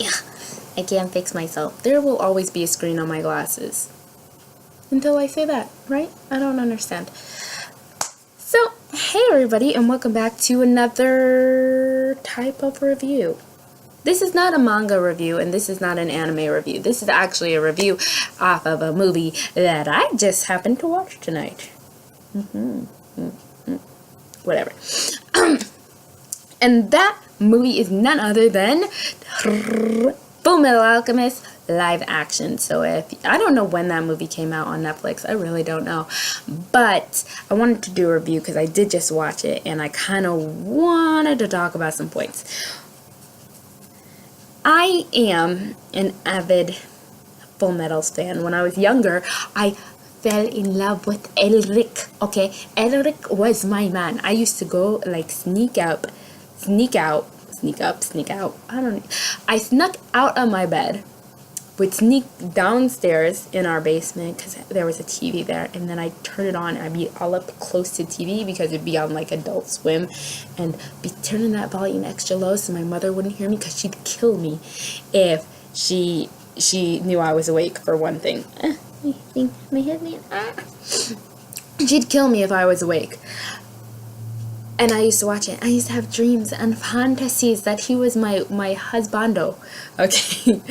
Yeah, I can't fix myself. There will always be a screen on my glasses. Until I say that, right? I don't understand. So, hey everybody, and welcome back to another type of review. This is not a manga review, and this is not an anime review. This is actually a review off of a movie that I just happened to watch tonight. Whatever. And that movie is none other than Fullmetal Alchemist live action. So I don't know when that movie came out on Netflix. I really don't know. But I wanted to do a review because I did just watch it and I kind of wanted to talk about some points. I am an avid Fullmetal fan. When I was younger, I fell in love with Elric. Okay, Elric was my man. I used to go like sneak up. I snuck out of my bed, would sneak downstairs in our basement because there was a TV there, and then I'd turn it on and I'd be all up close to TV because it'd be on like Adult Swim, and be turning that volume extra low so my mother wouldn't hear me because she'd kill me if she knew I was awake, for one thing. She'd kill me if I was awake. And I used to watch it. I used to have dreams and fantasies that he was my husbando. Okay,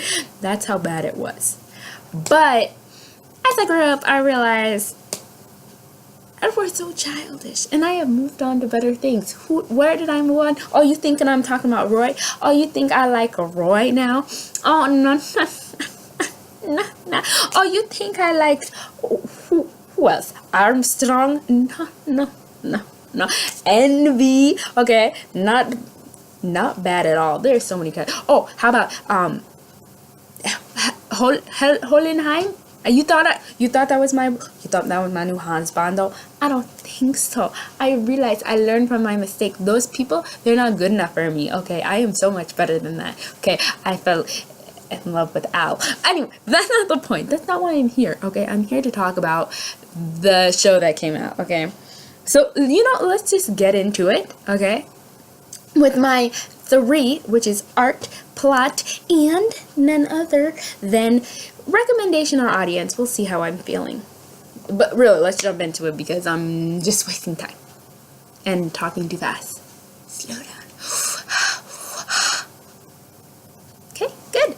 that's how bad it was. But as I grew up, I realized we're so childish, and I have moved on to better things. Where did I move on? Oh, you thinking I'm talking about Roy? Oh, you think I like Roy now? Oh, no. Oh, you think I liked who else? Armstrong? No. Envy. Okay, not bad at all. There's so many kinds. Oh, how about Hohenheim? You thought that was my new Hans Bando? I don't think so. I realized I learned from my mistake. Those people, they're not good enough for me. Okay, I am so much better than that. Okay, I fell in love with Al. Anyway, that's not the point. That's not why I'm here. Okay, I'm here to talk about the show that came out. Okay. So, let's just get into it, okay? With my 3, which is art, plot, and none other than recommendation or audience. We'll see how I'm feeling. But really, let's jump into it because I'm just wasting time and talking too fast. Slow down. Okay, good.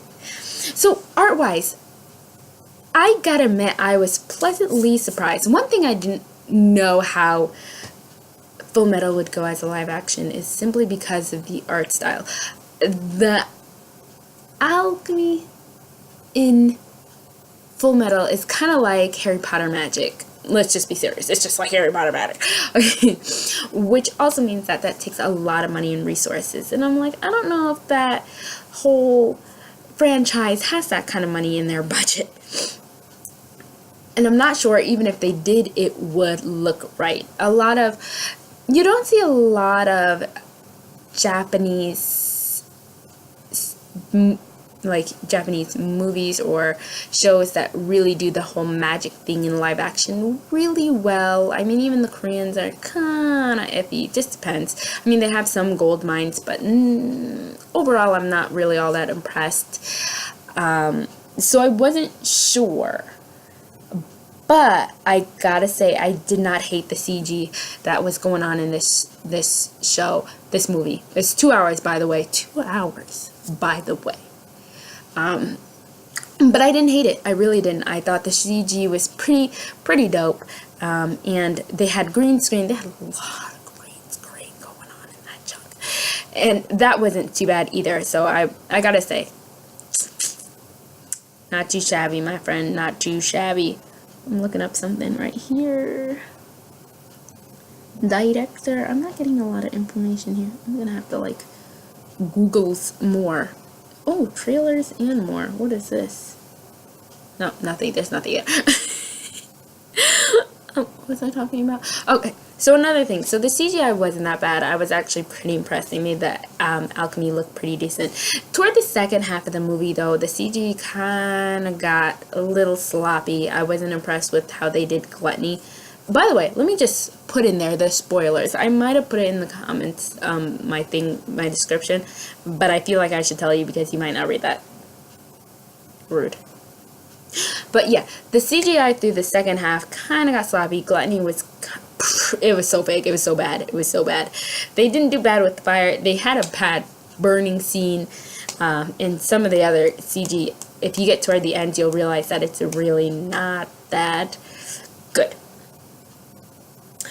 So, art-wise, I gotta admit I was pleasantly surprised. One thing I didn't know how Fullmetal would go as a live action is simply because of the art style. The alchemy in Fullmetal is kind of like Harry Potter magic. Let's just be serious. It's just like Harry Potter magic. Okay. Which also means that takes a lot of money and resources. And I'm like, I don't know if that whole franchise has that kind of money in their budget. And I'm not sure even if they did, it would look right. You don't see a lot of Japanese movies or shows that really do the whole magic thing in live action really well. I mean, even the Koreans are kind of iffy. Just depends. I mean, they have some gold mines, but overall, I'm not really all that impressed. So I wasn't sure. But I gotta say, I did not hate the CG that was going on in this movie. It's 2 hours, by the way. 2 hours, by the way. But I didn't hate it. I really didn't. I thought the CG was pretty dope. And they had green screen. They had a lot of green screen going on in that chunk. And that wasn't too bad either. So I gotta say, not too shabby, my friend. Not too shabby. I'm looking up something right here. Director. I'm not getting a lot of information here. I'm gonna have to Google more. Oh, trailers and more. What is this? No, nothing. There's nothing yet. What was I talking about? Okay. So another thing. So the CGI wasn't that bad. I was actually pretty impressed. They made the alchemy look pretty decent. Toward the second half of the movie, though, the CG kind of got a little sloppy. I wasn't impressed with how they did Gluttony. By the way, let me just put in there the spoilers. I might have put it in the comments, my description, but I feel like I should tell you because you might not read that. Rude. But yeah, the CGI through the second half kind of got sloppy. Gluttony was, it was so fake. It was so bad. It was so bad. They didn't do bad with the fire. They had a bad burning scene. And some of the other CG, if you get toward the end, you'll realize that it's really not that good.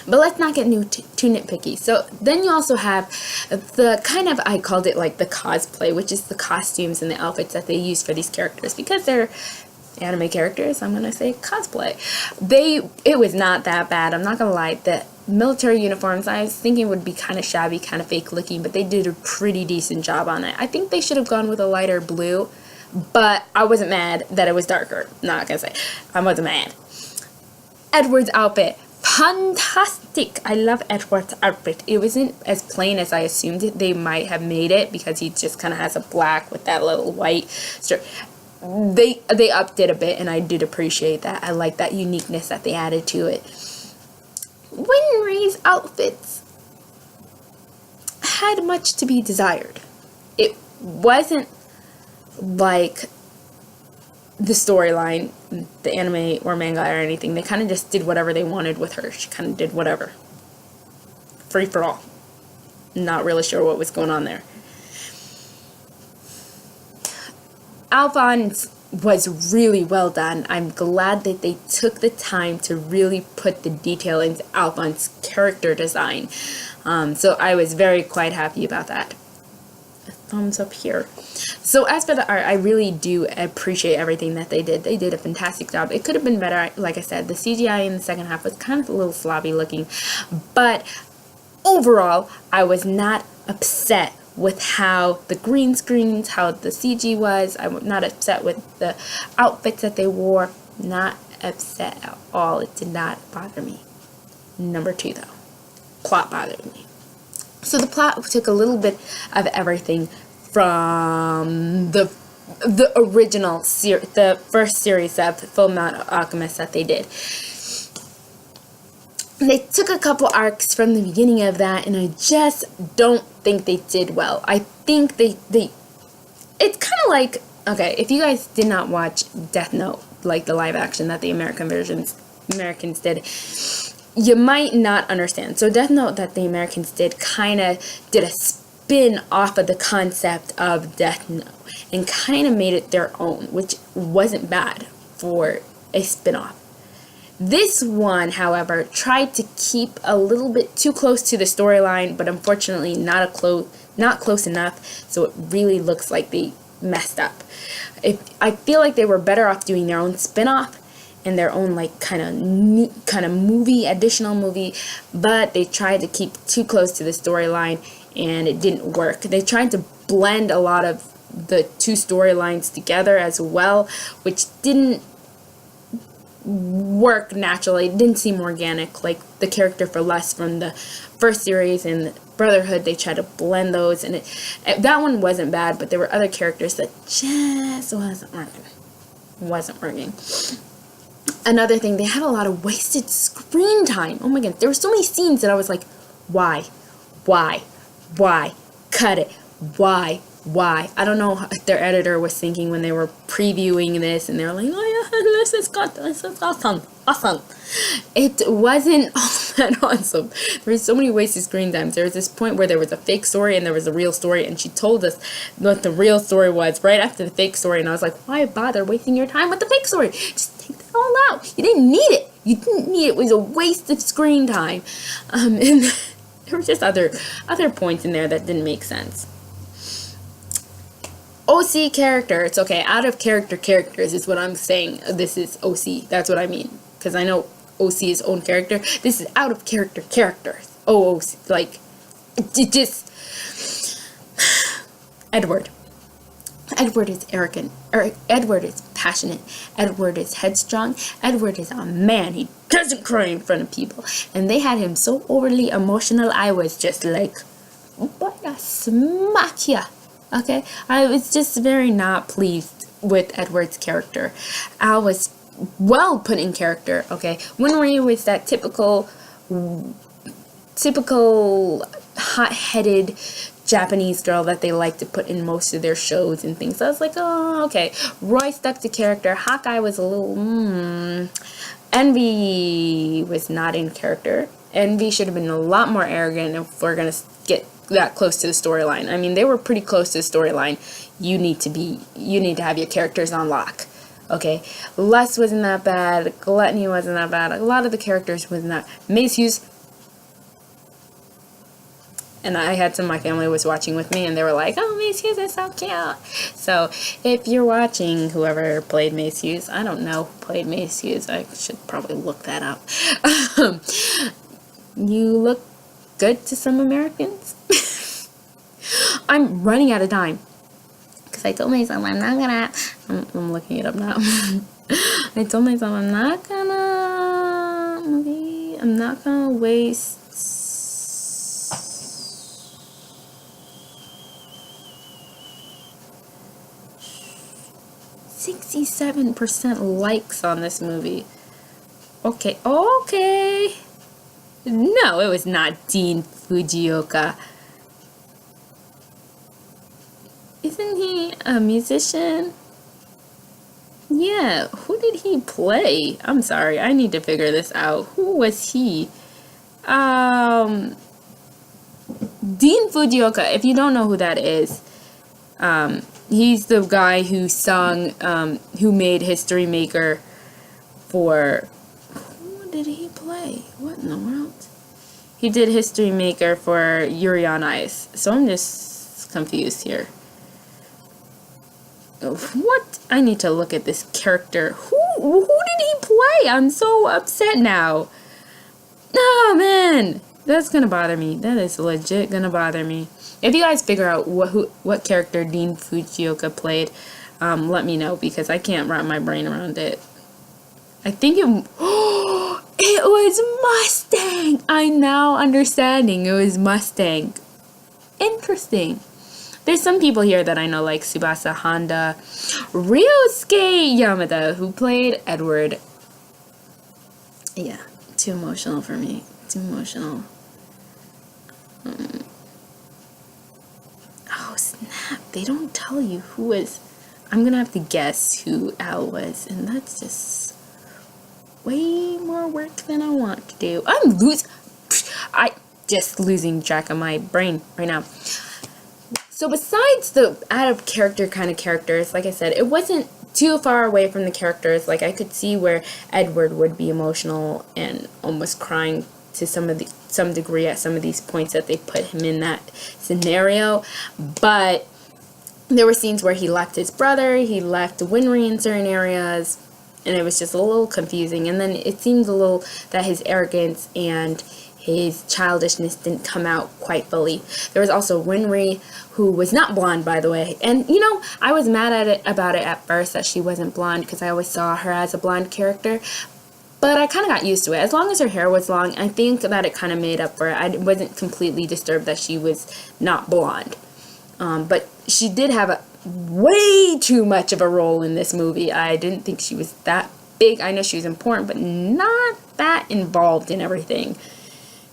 But let's not get too nitpicky. So then you also have the kind of, I called it like the cosplay, which is the costumes and the outfits that they use for these characters. Because they're anime characters, I'm going to say cosplay. It was not that bad. I'm not going to lie. The military uniforms, I was thinking would be kind of shabby, kind of fake looking, but they did a pretty decent job on it. I think they should have gone with a lighter blue, but I wasn't mad that it was darker. Not going to say. I wasn't mad. Edward's outfit. Fantastic! I love Edward's outfit. It wasn't as plain as I assumed they might have made it because he just kind of has a black with that little white strip. They upped it a bit, and I did appreciate that. I like that uniqueness that they added to it. Winry's outfits had much to be desired. It wasn't like the storyline, the anime or manga or anything. They kind of just did whatever they wanted with her. She kind of did whatever. Free for all. Not really sure what was going on there. Alphonse was really well done. I'm glad that they took the time to really put the detail into Alphonse's character design. So I was quite happy about that. Thumbs up here. So as for the art, I really do appreciate everything that they did. They did a fantastic job. It could have been better. Like I said, the CGI in the second half was kind of a little sloppy looking. But overall, I was not upset with how the green screens, how the CG was. I'm not upset with the outfits that they wore. Not upset at all. It did not bother me. Number 2, though. Plot bothered me. So the plot took a little bit of everything from the original the first series of Fullmetal Alchemist that they did. They took a couple arcs from the beginning of that, and I just don't think they did well. I think they it's kind of like, okay, if you guys did not watch Death Note, like the live action that the Americans did, you might not understand. So Death Note that the Americans did kind of did a spin off of the concept of Death Note and kind of made it their own, which wasn't bad for a spin-off. This one, however, tried to keep a little bit too close to the storyline, but unfortunately not close enough, so it really looks like they messed up. I feel like they were better off doing their own spin-off and their own like kind of movie, additional movie, but they tried to keep too close to the storyline and it didn't work. They tried to blend a lot of the two storylines together as well, which didn't work naturally. It didn't seem organic. Like the character for Lust from the first series and Brotherhood, they tried to blend those, and that one wasn't bad, but there were other characters that just wasn't working. Another thing, they had a lot of wasted screen time. Oh my god, there were so many scenes that I was like, why, cut it, why. I don't know if their editor was thinking when they were previewing this, and they were like, oh yeah, this is awesome. It wasn't all that awesome. There was so many wasted screen times. There was this point where there was a fake story and there was a real story, and she told us what the real story was right after the fake story, and I was like, why bother wasting your time with the fake story? Just take that all out. You didn't need it. It was a waste of screen time. And there were just other points in there that didn't make sense. OC character. It's okay. Out of characters is what I'm saying. This is OC. That's what I mean. Because I know OC is own character. This is out of characters. OC. Like, it just... Edward. Edward is arrogant. Edward is passionate. Edward is headstrong. Edward is a man. He doesn't cry in front of people. And they had him so overly emotional, I was just like, what a smack ya. Okay? I was just very not pleased with Edward's character. Al was well put in character, okay? Winry was that typical hot-headed Japanese girl that they like to put in most of their shows and things. So I was like, oh, okay. Roy stuck to character. Hawkeye was a little, Envy was not in character. Envy should have been a lot more arrogant if we're going to get that close to the storyline. I mean, they were pretty close to the storyline. You need to have your characters on lock. Okay, Lust wasn't that bad. Gluttony wasn't that bad. A lot of the characters wasn't that. Mace Hughes, and I had some of my family was watching with me, and they were like, "Oh, Mace Hughes is so cute." So if you're watching, whoever played Mace Hughes, I don't know who played Mace Hughes. I should probably look that up. You look good to some Americans. I'm running out of time. I told myself I'm not gonna. I'm looking it up now. I told myself I'm not gonna waste 67% likes on this movie. Okay. No, it was not Dean Fujioka. Isn't he a musician? Yeah, who did he play? I'm sorry, I need to figure this out. Who was he? Dean Fujioka, if you don't know who that is, he's the guy who sung, who made History Maker for... Who did he play? What in the world? He did History Maker for Yuri on Ice. So I'm just confused here. What? I need to look at this character. Who did he play? I'm so upset now. Oh, man. That's gonna bother me. That is legit gonna bother me. If you guys figure out what character Dean Fujioka played, let me know, because I can't wrap my brain around it. I think it was Mustang. I'm now understanding. It was Mustang. Interesting. There's some people here that I know, like Tsubasa Honda, Ryosuke Yamada, who played Edward. Yeah, too emotional for me. Too emotional. Oh, snap. They don't tell you who was... I'm going to have to guess who Al was, and that's just way more work than I want to do. I'm just losing track of my brain right now. So besides the out-of-character kind of characters, like I said, it wasn't too far away from the characters. Like, I could see where Edward would be emotional and almost crying to some degree at some of these points that they put him in that scenario. But there were scenes where he left his brother, he left Winry in certain areas, and it was just a little confusing. And then it seemed a little that his arrogance and his childishness didn't come out quite fully. There was also Winry, who was not blonde, by the way. And, you know, I was mad about it at first that she wasn't blonde, because I always saw her as a blonde character. But I kind of got used to it. As long as her hair was long, I think that it kind of made up for it. I wasn't completely disturbed that she was not blonde. But she did have way too much of a role in this movie. I didn't think she was that big. I know she was important, but not that involved in everything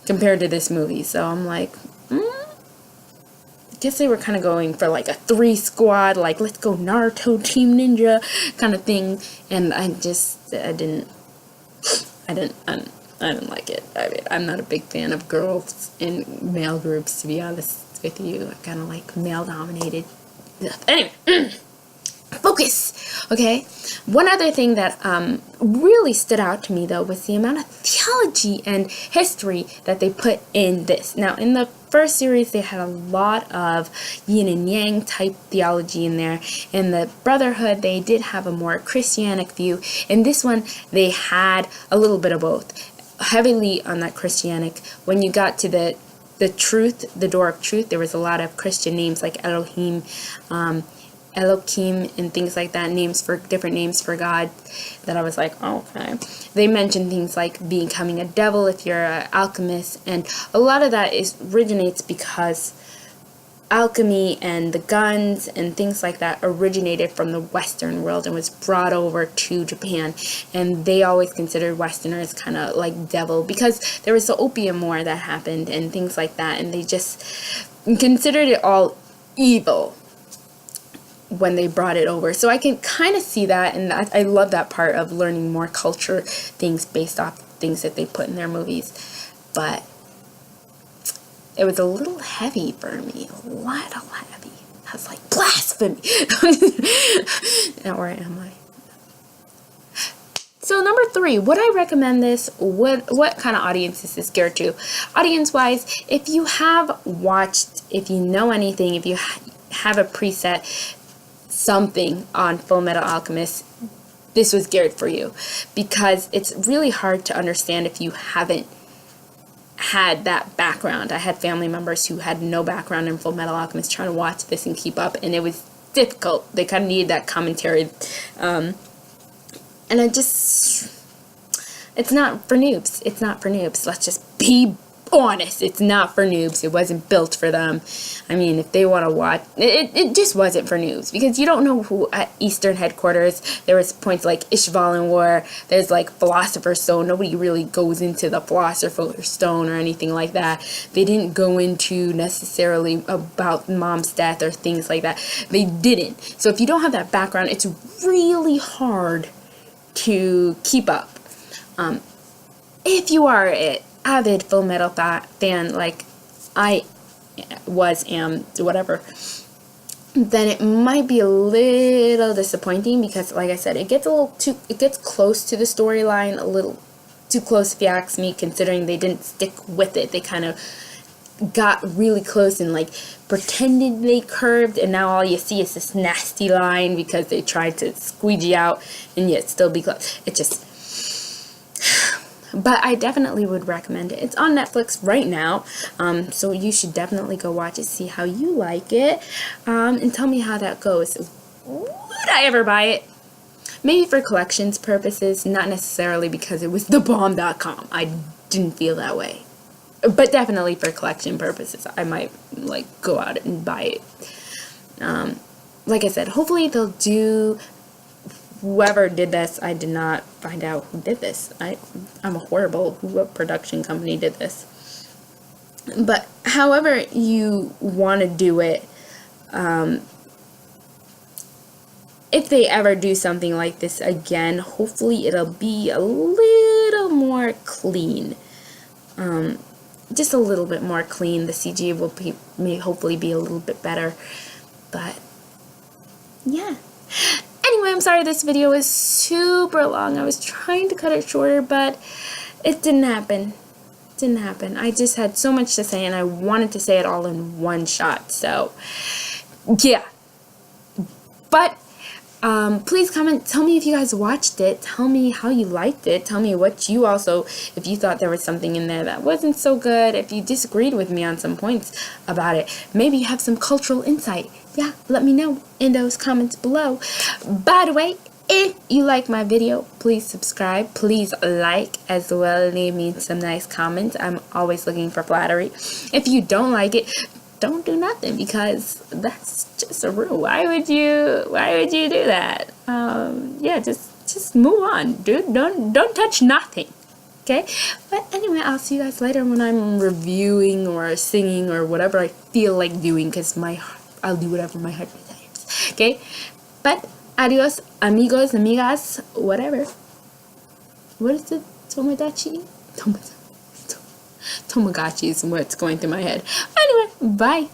compared to this movie. So I'm like, I guess they were kind of going for like a 3 squad, like, let's go Naruto Team Ninja kind of thing. And I didn't like it. I mean, I'm not a big fan of girls in male groups, to be honest with you. I kind of like male-dominated stuff. Anyway, focus! Okay? One other thing that really stood out to me, though, was the amount of theology and history that they put in this. Now, in the first series, they had a lot of yin and yang type theology in there. In the Brotherhood, they did have a more Christianic view. In this one, they had a little bit of both. Heavily on that Christianic. When you got to the truth, the door of truth, there was a lot of Christian names like Elohim, Elohim, and things like that, different names for God, that I was like, oh, okay. They mentioned things like becoming a devil if you're an alchemist, and a lot of that originates because alchemy and the guns and things like that originated from the Western world and was brought over to Japan, and they always considered Westerners kind of like devil because there was the opium war that happened and things like that, and they just considered it all evil when they brought it over. So I can kind of see that, and I love that part of learning more culture things based off things that they put in their movies. But it was a little heavy for me. A little heavy. I was like, blasphemy! Or am I? So number 3, would I recommend this? What kind of audience is this geared to? Audience-wise, if you have watched, if you know anything, if you have a preset something on Fullmetal Alchemist, this was geared for you, because it's really hard to understand if you haven't had that background. I had family members who had no background in Fullmetal Alchemist trying to watch this and keep up, and it was difficult. They kind of needed that commentary, and it's not for noobs. It's not for noobs. Let's just be honest. It's not for noobs. It wasn't built for them. I mean, if they want to watch, it just wasn't for noobs, because you don't know who at Eastern Headquarters. There was points like Ishvalan War. There's like Philosopher's Stone. Nobody really goes into the Philosopher's Stone or anything like that. They didn't go into necessarily about mom's death or things like that. They didn't. So if you don't have that background, it's really hard to keep up. If you are an avid Fullmetal fan, like I am, whatever, then it might be a little disappointing, because like I said, it gets close to the storyline, a little too close if you ask me, considering they didn't stick with it. They kind of got really close and like pretended they curved, and now all you see is this nasty line because they tried to squeegee out and yet still be close. It just, but I definitely would recommend it. It's on Netflix right now, so you should definitely go watch it, see how you like it, and tell me how that goes. Would I ever buy it? Maybe for collections purposes, not necessarily because it was thebomb.com. I didn't feel that way. But definitely for collection purposes, I might like go out and buy it. Like I said, hopefully they'll do. Whoever did this, I did not find out who did this. I'm horrible. What production company did this? But however you want to do it, if they ever do something like this again, hopefully it'll be a little more clean. Just a little bit more clean. The CG may hopefully be a little bit better. But yeah. Anyway, I'm sorry this video is super long. I was trying to cut it shorter, but it didn't happen. I just had so much to say, and I wanted to say it all in one shot. So, yeah. But please comment. Tell me if you guys watched it. Tell me how you liked it. Tell me what you also, if you thought there was something in there that wasn't so good. If you disagreed with me on some points about it. Maybe you have some cultural insight. Yeah, let me know in those comments below. By the way, if you like my video, please subscribe. Please like as well. Leave me some nice comments. I'm always looking for flattery. If you don't like it, don't do nothing, because that's just a rule. Why would you do that? Yeah, just move on, dude. Don't touch nothing. Okay? But anyway, I'll see you guys later when I'm reviewing or singing or whatever I feel like doing, because I'll do whatever my heart desires. Okay? But adios, amigos, amigas, whatever. What is it? Tomodachi? Tamagotchi is what's going through my head. Anyway, bye.